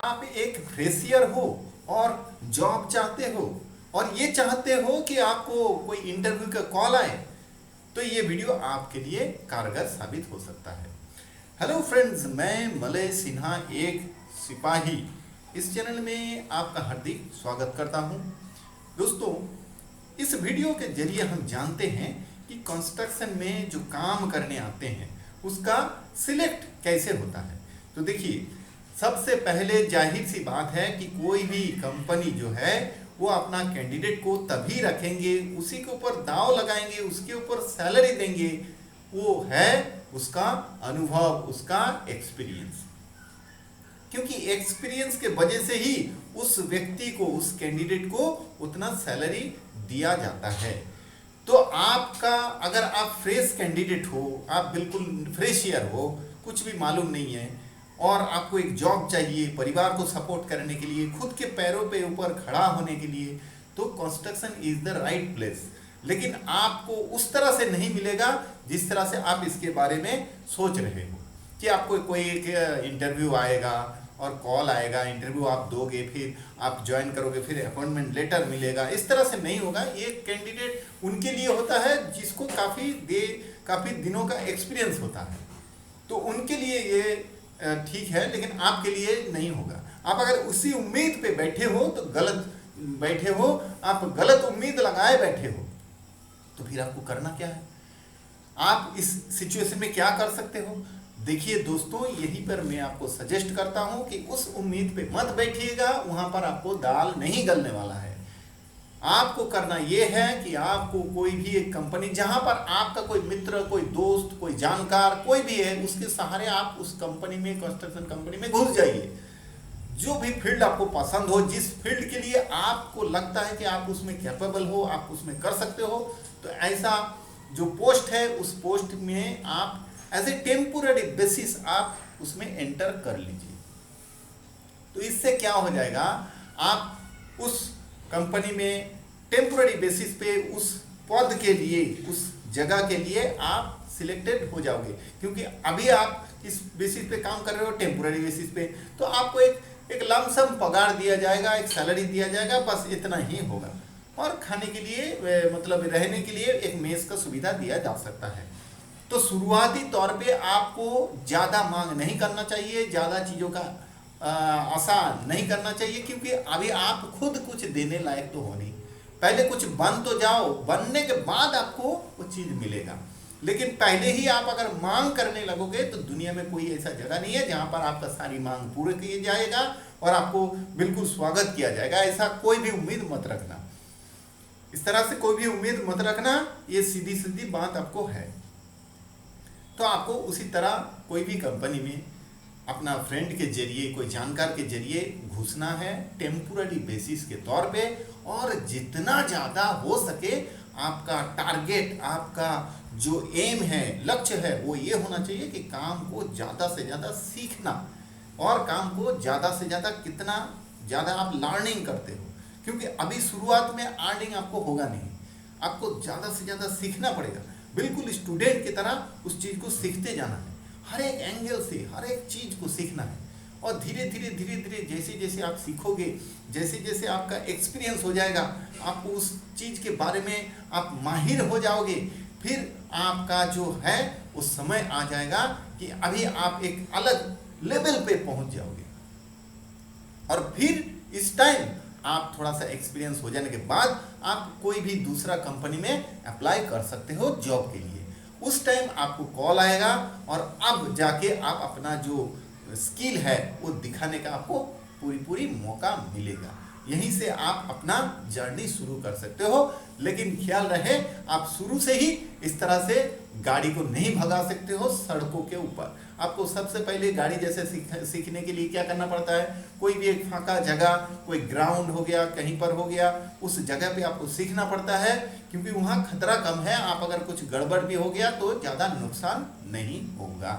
आप एक फ्रेशियर हो और जॉब चाहते हो और ये चाहते हो कि आपको कोई इंटरव्यू का कॉल आए, तो ये वीडियो आपके लिए कारगर साबित हो सकता है। हेलो फ्रेंड्स, मैं मलय सिन्हा एक सिपाही इस चैनल में आपका हार्दिक स्वागत करता हूं। दोस्तों, इस वीडियो के जरिए हम जानते हैं कि कंस्ट्रक्शन में जो काम करने आते हैं उसका सिलेक्ट कैसे होता है। तो देखिए, सबसे पहले जाहिर सी बात है कि कोई भी कंपनी जो है वो अपना कैंडिडेट को तभी रखेंगे, उसी के ऊपर दाव लगाएंगे, उसके ऊपर सैलरी देंगे, वो है उसका अनुभव, उसका एक्सपीरियंस। क्योंकि एक्सपीरियंस के वजह से ही उस व्यक्ति को, उस कैंडिडेट को उतना सैलरी दिया जाता है। तो आपका, अगर आप फ्रेश कैंडिडेट हो, आप बिल्कुल फ्रेशियर हो, कुछ भी मालूम नहीं है और आपको एक जॉब चाहिए परिवार को सपोर्ट करने के लिए, खुद के पैरों पे ऊपर खड़ा होने के लिए, तो construction is the right place. लेकिन आपको उस तरह से नहीं मिलेगा जिस तरह से आप इसके बारे में सोच रहे हो कि आपको कोई एक इंटरव्यू आएगा और कॉल आएगा, इंटरव्यू आप दोगे, फिर आप ज्वाइन करोगे, फिर अपॉइंटमेंट लेटर मिलेगा। इस तरह से नहीं होगा। ये कैंडिडेट उनके लिए होता है जिसको काफ़ी दिनों का एक्सपीरियंस होता है, तो उनके लिए ये ठीक है, लेकिन आपके लिए नहीं होगा। आप अगर उसी उम्मीद पे बैठे हो तो गलत बैठे हो, आप गलत उम्मीद लगाए बैठे हो, तो फिर आपको करना क्या है? आप इस सिचुएशन में क्या कर सकते हो? देखिए दोस्तों, यहीं पर मैं आपको सजेस्ट करता हूं कि उस उम्मीद पे मत बैठिएगा, वहां पर आपको दाल नहीं गलने वाला है। आपको करना यह है कि आपको कोई भी एक कंपनी, जहां पर आपका कोई मित्र, कोई दोस्त, कोई जानकार, कोई भी है, उसके सहारे आप उस कंपनी में, कंस्ट्रक्शन कंपनी में घुस जाइए। जो भी फील्ड आपको पसंद हो, जिस फील्ड के लिए आपको लगता है कि आप उसमें कैपेबल हो, आप उसमें कर सकते हो, तो ऐसा जो पोस्ट है उस पोस्ट में आप एज ए टेम्पोररी बेसिस आप उसमें एंटर कर लीजिए। तो इससे क्या हो जाएगा, आप उस कंपनी में टेम्पोररी बेसिस पे उस पद के लिए, उस जगह के लिए आप सिलेक्टेड हो जाओगे। क्योंकि अभी आप इस बेसिस पे काम कर रहे हो, टेम्पोररी बेसिस पे, तो आपको एक लमसम पगार दिया जाएगा, एक सैलरी दिया जाएगा, बस इतना ही होगा। और खाने के लिए, मतलब रहने के लिए एक मेस का सुविधा दिया जा सकता है। तो शुरुआती तौर पे आपको ज़्यादा मांग नहीं करना चाहिए, ज़्यादा चीज़ों का आशा नहीं करना चाहिए, क्योंकि अभी आप खुद कुछ देने लायक तो हो नहीं। पहले कुछ बन तो जाओ, बनने के बाद आपको वो चीज़ मिलेगा। लेकिन पहले ही आप अगर मांग करने लगोगे तो दुनिया में कोई ऐसा जगह नहीं है जहां पर आपका सारी मांग पूरे किया जाएगा और आपको बिल्कुल स्वागत किया जाएगा। ऐसा कोई भी उम्मीद मत रखना, इस तरह से कोई भी उम्मीद मत रखना, ये सीधी सीधी बात आपको है। तो आपको उसी तरह कोई भी कंपनी में अपना फ्रेंड के जरिए, कोई जानकार के जरिए घुसना है, टेम्पोररी बेसिस के तौर पे। और जितना ज़्यादा हो सके आपका टारगेट, आपका जो एम है, लक्ष्य है, वो ये होना चाहिए कि काम को ज़्यादा से ज़्यादा सीखना, और काम को ज़्यादा से ज़्यादा कितना ज़्यादा आप लर्निंग करते हो। क्योंकि अभी शुरुआत में अर्निंग आपको होगा नहीं, आपको ज़्यादा से ज़्यादा सीखना पड़ेगा। बिल्कुल स्टूडेंट की तरह उस चीज़ को सीखते जाना है, हर एक एंगल से हर एक चीज़ को सीखना है। और धीरे धीरे जैसे जैसे आप सीखोगे, जैसे जैसे आपका एक्सपीरियंस हो जाएगा, आपको उस चीज़ के बारे में आप माहिर हो जाओगे, फिर आपका जो है उस समय आ जाएगा कि अभी आप एक अलग लेवल पे पहुंच जाओगे। और फिर इस टाइम आप थोड़ा सा एक्सपीरियंस हो जाने के बाद आप कोई भी दूसरा कंपनी में अप्लाई कर सकते हो जॉब के लिए। उस टाइम आपको कॉल आएगा और अब जाके आप अपना जो स्किल है वो दिखाने का आपको पूरी मौका मिलेगा। यहीं से आप अपना जर्नी शुरू कर सकते हो। लेकिन ख्याल रहे, आप शुरू से ही इस तरह से गाड़ी को नहीं भगा सकते हो सड़कों के ऊपर। आपको सबसे पहले गाड़ी जैसे सीखने के लिए क्या करना पड़ता है, कोई भी एक फांका जगह, कोई ग्राउंड हो गया, कहीं पर हो गया, उस जगह पे आपको सीखना पड़ता है, क्योंकि वहाँ खतरा कम है। आप अगर कुछ गड़बड़ भी हो गया तो ज़्यादा नुकसान नहीं होगा।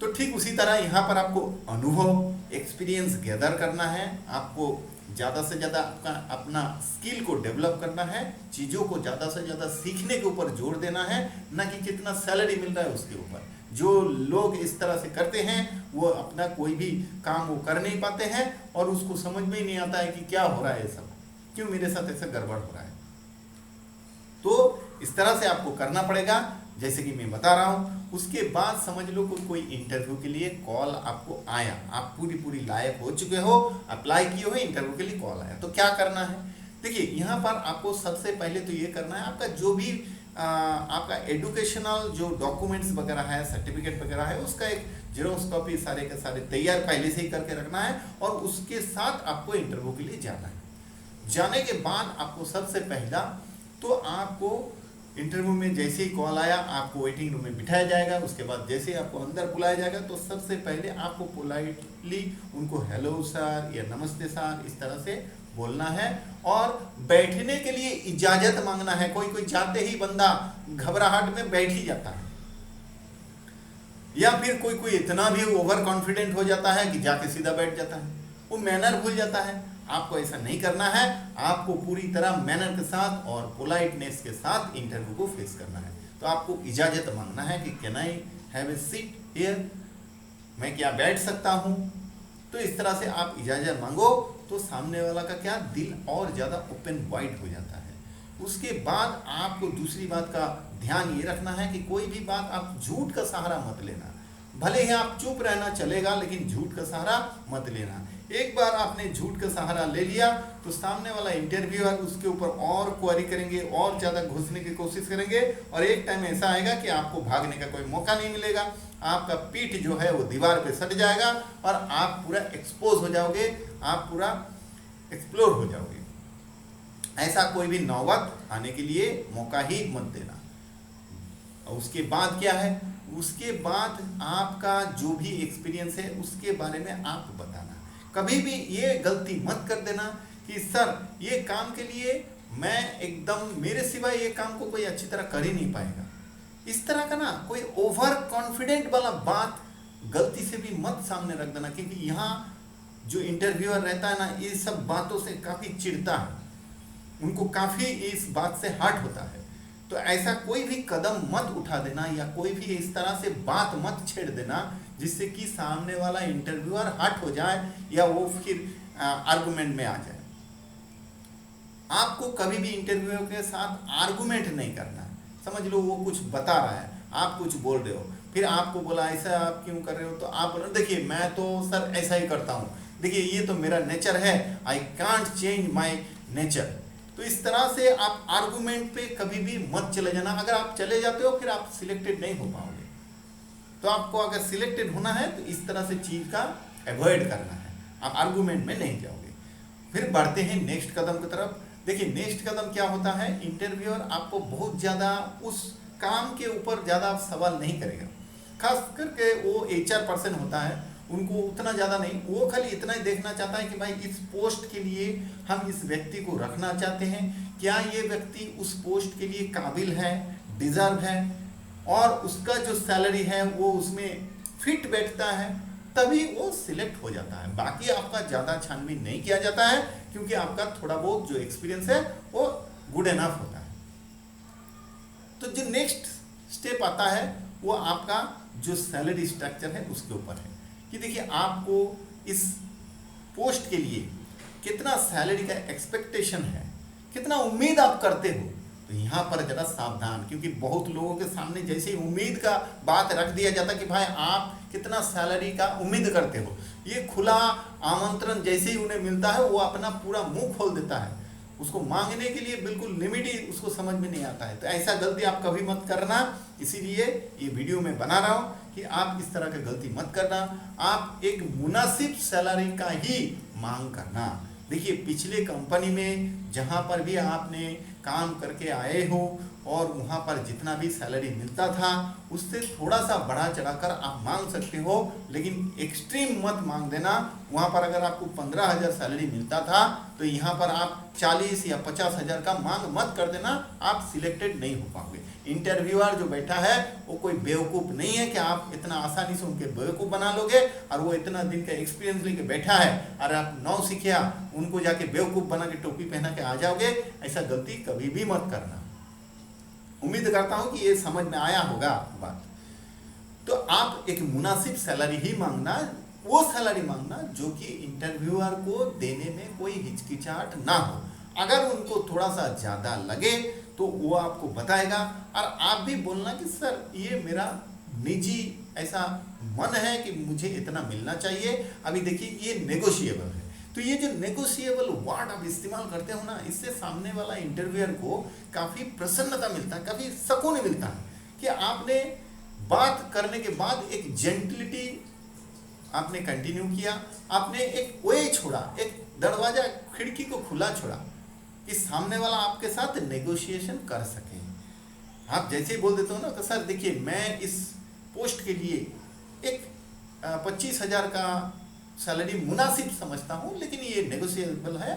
तो ठीक उसी तरह यहाँ पर आपको अनुभव, एक्सपीरियंस गैदर करना है, आपको ज़्यादा से ज़्यादा अपना स्किल को डेवलप करना है, चीज़ों को ज़्यादा से ज़्यादा सीखने के ऊपर जोर देना है, ना कि कितना सैलरी मिल रहा है उसके ऊपर। जो लोग इस तरह से करते हैं वो अपना कोई भी काम वो कर नहीं पाते हैं और उसको समझ में ही नहीं आता है कि क्या हो रहा है, ये सब क्यों मेरे साथ ऐसा गड़बड़ हो रहा है। तो इस तरह से आपको करना पड़ेगा जैसे कि मैं बता रहा हूं। उसके बाद समझ लो कोई इंटरव्यू के लिए कॉल आपको आया, आप पूरी लायक हो चुके हो, अप्लाई किए हो, इंटरव्यू के लिए कॉल आया, तो क्या करना है। देखिए यहाँ पर आपको सबसे पहले तो ये करना है, आपका जो भी आपका एजुकेशनल जो डॉक्यूमेंट्स वगैरह है, सर्टिफिकेट वगैरह है, उसका एक जेरोक्स कॉपी सारे के सारे तैयार पहले से ही करके रखना है और उसके साथ आपको इंटरव्यू के लिए जाना है। जाने के बाद आपको सबसे पहला तो आपको इंटरव्यू में जैसे ही कॉल आया आपको वेटिंग रूम में बिठाया जाएगा। उसके बाद जैसे ही आपको अंदर बुलाया जाएगा तो सबसे पहले आपको पोलाइटली उनको हेलो सर या नमस्ते सर इस तरह से बोलना है और बैठने के लिए इजाजत मांगना है। कोई जाते ही बंदा घबराहट में बैठ ही जाता है या फिर कोई इतना भी ओवर कॉन्फिडेंट हो जाता है कि जाके सीधा बैठ जाता है, वो मैनर भूल जाता है। आपको ऐसा नहीं करना है, आपको पूरी तरह मैनर के साथ और पोलाइटनेस के साथ इंटरव्यू को फेस करना है। तो आपको इजाजत मांगना है कि can I have a seat here, मैं क्या बैठ सकता हूं। तो इस तरह से आप इजाजत मांगो तो सामने वाला का क्या दिल और ज़्यादा ओपन वाइड हो जाता है। उसके बाद आपको दूसरी बात का ध्यान ये रखना है कि कोई भी बात आप झूठ का सहारा मत लेना। भले ही आप चुप रहना चलेगा लेकिन झूठ का सहारा मत लेना। एक बार आपने झूठ का सहारा ले लिया तो सामने वाला इंटरव्यूअर उसके ऊपर और क्वेरी करेंगे और ज़्यादा घुसने की कोशिश करेंगे और एक टाइम ऐसा आएगा कि आपको भागने का कोई मौका नहीं मिलेगा। आपका पीठ जो है वो दीवार पे सट जाएगा और आप पूरा एक्सपोज हो जाओगे, आप पूरा एक्सप्लोर हो जाओगे। ऐसा कोई भी नौबत आने के लिए मौका ही मत देना। और उसके बाद क्या है, उसके बाद आपका जो भी एक्सपीरियंस है उसके बारे में आप बताना। कभी भी ये गलती मत कर देना कि सर ये काम के लिए मैं एकदम मेरे सिवाय ये काम को कोई अच्छी तरह कर ही नहीं पाएगा। इस तरह का ना कोई ओवर कॉन्फिडेंट वाला बात गलती से भी मत सामने रख देना, क्योंकि यहाँ जो इंटरव्यूअर रहता है ना ये सब बातों से काफ़ी चिढ़ता है, उनको काफ़ी इस बात से हर्ट होता है। तो ऐसा कोई भी कदम मत उठा देना या कोई भी इस तरह से बात मत छेड़ देना जिससे कि सामने वाला इंटरव्यूअर हर्ट हो जाए या वो फिर आर्गुमेंट में आ जाए। आपको कभी भी इंटरव्यूअर के साथ आर्गुमेंट नहीं करना। समझ लो वो कुछ बता रहा है, आप कुछ बोल रहे हो, फिर आपको बोला ऐसा आप क्यों कर रहे हो, तो आप बोलो देखिए मैं तो सर ऐसा ही करता हूँ, देखिए ये तो मेरा नेचर है, I can't change my nature. तो इस तरह से आप आर्गुमेंट पे कभी भी मत चले जाना। अगर आप चले जाते हो फिर आप सिलेक्टेड नहीं हो पाओगे। तो आपको अगर सिलेक्टेड होना है तो इस तरह से चीज़ का अवॉइड करना है, आप आर्गुमेंट में नहीं जाओगे। फिर बढ़ते हैं नेक्स्ट कदम की तरफ। देखिए नेक्स्ट कदम क्या होता है, इंटरव्यूअर आपको बहुत ज़्यादा उस काम के ऊपर ज़्यादा सवाल नहीं करेगा। खास करके वो HR पर्सन होता है, उनको उतना ज़्यादा नहीं, वो खाली इतना ही देखना चाहता है कि भाई इस पोस्ट के लिए हम इस व्यक्ति को रखना चाहते हैं, क्या ये व्यक्ति उस पोस्ट के लिए काबिल है, डिज़र्व है और उसका जो सैलरी है वो उसमें फिट बैठता है, तभी वो सिलेक्ट हो जाता है। बाकी आपका ज़्यादा छानबीन नहीं किया जाता है क्योंकि आपका थोड़ा बहुत जो एक्सपीरियंस है वो गुड एनफ होता है। तो जो नेक्स्ट स्टेप आता है वो आपका जो सैलरी स्ट्रक्चर है उसके ऊपर है कि देखिए आपको इस पोस्ट के लिए कितना सैलरी का एक्सपेक्टेशन है, कितना उम्मीद आप करते हो। तो यहाँ पर ज़रा सावधान, क्योंकि बहुत लोगों के सामने जैसे ही उम्मीद का बात रख दिया जाता कि भाई आप कितना सैलरी का उम्मीद करते हो, ये खुला आमंत्रण जैसे ही उन्हें मिलता है वो अपना पूरा मुंह खोल देता है। उसको मांगने के लिए बिल्कुल लिमिट ही उसको समझ में नहीं आता है। तो ऐसा गलती आप कभी मत करना, इसीलिए ये वीडियो मैं बना रहा हूँ कि आप इस तरह की गलती मत करना। आप एक मुनासिब सैलरी का ही मांग करना। देखिए पिछले कंपनी में जहाँ पर भी आपने काम करके आए हो और वहाँ पर जितना भी सैलरी मिलता था उससे थोड़ा सा बढ़ा चढ़ाकर आप मांग सकते हो, लेकिन एक्सट्रीम मत मांग देना। वहाँ पर अगर आपको 15,000 सैलरी मिलता था तो यहाँ पर आप 40 या 50,000 का मांग मत कर देना, आप सिलेक्टेड नहीं हो पाओगे। इंटरव्यूअर जो बैठा है वो कोई बेवकूफ़ नहीं है कि आप इतना आसानी से उनके बेवकूफ़ बना लोगे। और वो इतना दिन का एक्सपीरियंस लेके बैठा है और आप 9 सीखिया उनको जाके बेवकूफ़ बना के टोपी पहना के आ जाओगे, ऐसा गलती कभी भी मत करना। उम्मीद करता हूँ कि ये समझ में आया होगा आपको बात। तो आप एक मुनासिब सैलरी ही मांगना, वो सैलरी मांगना जो कि इंटरव्यूअर को देने में कोई हिचकिचाहट ना हो। अगर उनको थोड़ा सा ज़्यादा लगे तो वो आपको बताएगा, और आप भी बोलना कि सर ये मेरा निजी ऐसा मन है कि मुझे इतना मिलना चाहिए। अभी देखिए ये नेगोशिएबल है, तो ये जो नेगोशिएबल वर्ड आप इस्तेमाल करते हो ना, इससे सामने वाला इंटरव्यूअर को काफ़ी प्रसन्नता मिलता है, काफ़ी सुकून मिलता है कि आपने बात करने के बाद एक जेंटिलिटी आपने कंटिन्यू किया, आपने एक वे छोड़ा, एक दरवाजा खिड़की को खुला छोड़ा कि सामने वाला आपके साथ नेगोशिएशन कर सके। आप जैसे ही बोल देते हो ना कि सर देखिए मैं इस पोस्ट के लिए एक 25,000 का सैलरी मुनासिब समझता हूँ, लेकिन ये नेगोशिएबल है,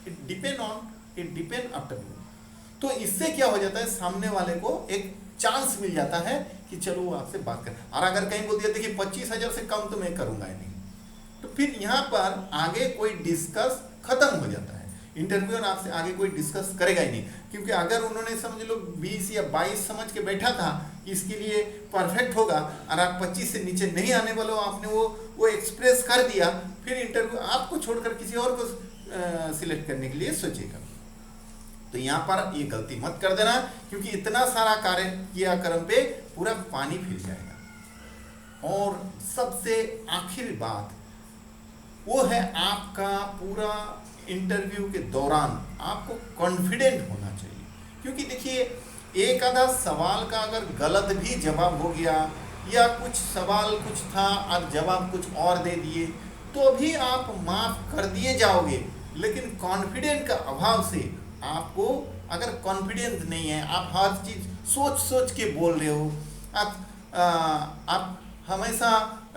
इट डिपेंड आफ्टर यू। तो इससे क्या हो जाता है, सामने वाले को एक चांस मिल जाता है कि चलो वो आपसे बात करें। और अगर कहीं बोल दिया देखिए 25,000 से कम तो मैं करूँगा ही नहीं, तो फिर यहाँ पर आगे कोई डिस्कस खत्म हो जाता है। इंटरव्यूअर आपसे आगे कोई डिस्कस करेगा ही नहीं, क्योंकि अगर उन्होंने समझ लो 20 या 22 समझ के बैठा था कि इसके लिए परफेक्ट होगा, और आप 25 से नीचे नहीं आने वाले हो, आपने वो एक्सप्रेस कर दिया, फिर इंटरव्यू आपको छोड़कर किसी और को सिलेक्ट करने के लिए सोचेगा। तो यहाँ पर ये गलती मत कर देना, क्योंकि इतना सारा कार्य किया कर्म पे पूरा पानी फिर जाएगा। और सबसे आखिरी बात वो है, आपका पूरा इंटरव्यू के दौरान आपको कॉन्फिडेंट होना चाहिए। क्योंकि देखिए एक आधा सवाल का अगर गलत भी जवाब हो गया, या कुछ सवाल कुछ था और जवाब कुछ और दे दिए, तो भी आप माफ कर दिए जाओगे। लेकिन कॉन्फिडेंट का अभाव से आपको, अगर कॉन्फिडेंस नहीं है, आप हर चीज़ सोच सोच के बोल रहे हो, आप हमेशा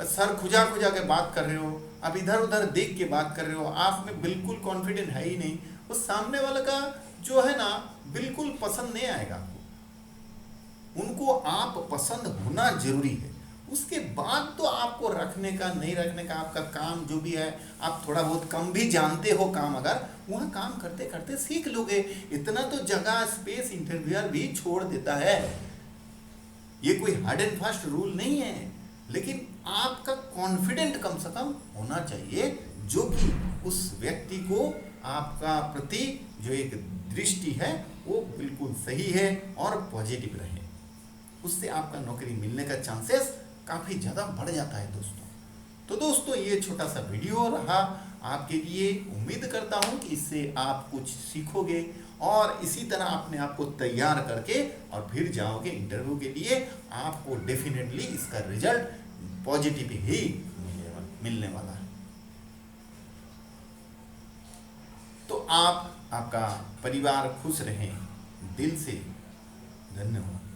सर खुजा खुजा के बात कर रहे हो, आप इधर उधर देख के बात कर रहे हो, आप में बिल्कुल कॉन्फिडेंट है ही नहीं, उस सामने वाले का जो है ना बिल्कुल पसंद नहीं आएगा आपको। उनको आप पसंद होना जरूरी है, उसके बाद तो आपको रखने का नहीं रखने का आपका काम जो भी है। आप थोड़ा बहुत कम भी जानते हो काम, अगर वहाँ काम करते करते सीख लोगे। इतना तो जगह स्पेस इंटरव्यूअर भी छोड़ देता है, ये कोई हार्ड एंड फास्ट रूल नहीं है। लेकिन आपका कॉन्फिडेंट कम से कम होना चाहिए, जो कि उस व्यक्ति को आपका प्रति जो एक दृष्टि है वो बिल्कुल सही है और पॉजिटिव रहे, उससे आपका नौकरी मिलने का चांसेस काफ़ी ज़्यादा बढ़ जाता है दोस्तों। तो दोस्तों ये छोटा सा वीडियो रहा आपके लिए, उम्मीद करता हूँ कि इससे आप कुछ सीखोगे और इसी तरह अपने आप को तैयार करके और फिर जाओगे इंटरव्यू के लिए। आपको डेफिनेटली इसका रिजल्ट पॉजिटिव ही मिलने वाला है। तो आपका परिवार खुश रहें, दिल से धन्यवाद।